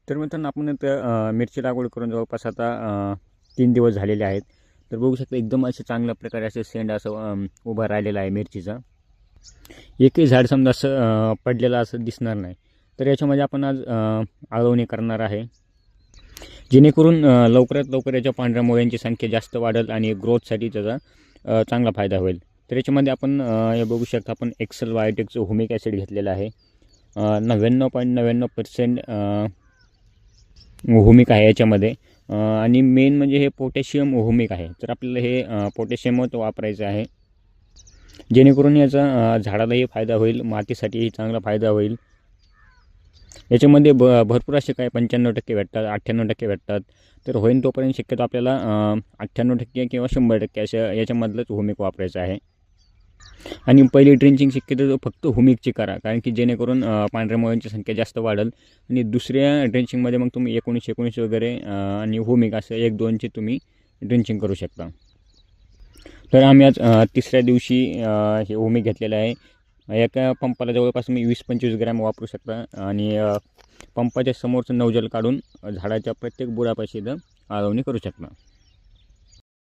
तर मित्रांनो आपण मिरची लागवड करून जवळपास आता 3 दिवस झालेले आहेत. तर बघू शकता एकदम असे चांगल्या प्रकारे असे शेंड असं उभं राहिलेलं आहे मिरचीचा. एकही झाड समजा असं पडलेलं असं दिसणार नाही. तर याच्यामध्ये आपण आज आळवणी करणार आहे, जेणेकरून लवकरात लवकर याच्या पांढऱ्या मुळ्यांची संख्या जास्त वाढेल आणि ग्रोथसाठी त्याचा चांगला फायदा होईल. तर याच्यामध्ये आपण हे बघू शकता आपण एक्सेल बायोटेकचं ह्युमिक ॲसिड घेतलेलं आहे. 99.99% ह्युमिक आहे याच्यामध्ये. आणि मेन म्हणजे हे पोटॅशियम ह्युमिक आहे. तर आपल्याला हे पोटॅशियमच वापरायचं आहे, जेणेकरून याचा झाडालाही फायदा होईल, मातीसाठीही चांगला फायदा होईल. याच्यामध्ये भरपूर असे काय 95% भेटतात, 98% भेटतात. तर होईन तोपर्यंत शक्यतो आपल्याला 98% किंवा 100% अशा याच्यामधलंच ह्युमिक वापरायचं आहे. आणि पहिली ड्रेंचिंग शक्यतो फक्त ह्युमिकची करा, कारण की जेणेकरून पांढऱ्या मुळ्यांची संख्या जास्त वाढेल. आणि दुसऱ्या ड्रेंचिंगमध्ये मग तुम्ही 19 वगैरे आणि ह्युमिक असं 1-2ची तुम्ही ड्रेंचिंग करू शकता. तर आम्ही आज तिसऱ्या दिवशी हे ह्युमिक घेतलेलं आहे. एका पंपाला जवळपास मी 20-25 ग्रॅम वापरू शकता. आणि पंपाच्या समोरचं नौजल काढून झाडाच्या प्रत्येक बुडापाशी आळवणी करू शकता.